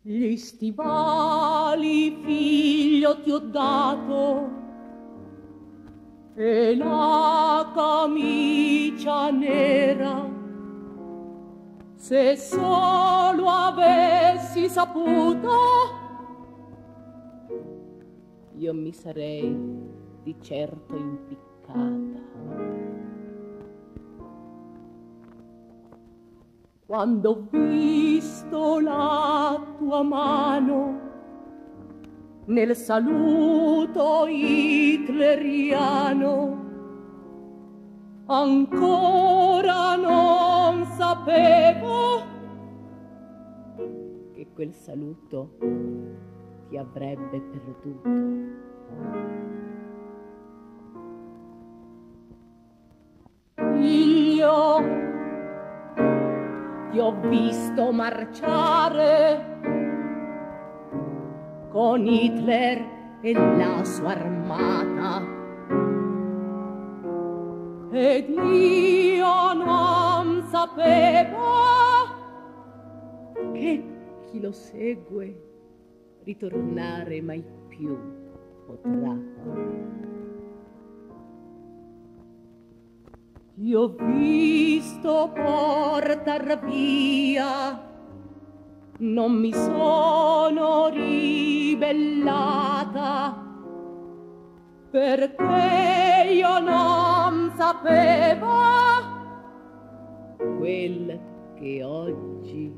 Gli stivali, figlio, ti ho dato, e la camicia nera. Se solo avessi saputo, io mi sarei di certo impiccata. Quando ho visto la tua mano nel saluto hitleriano, ancora non sapevo che quel saluto ti avrebbe perduto. Figlio, ti ho visto marciare con Hitler e la sua armata, ed io non sapevo che chi lo segue ritornare mai più potrà. Ti ho visto portar via, non mi sono ribellata, perché io non sapevo quel che oggi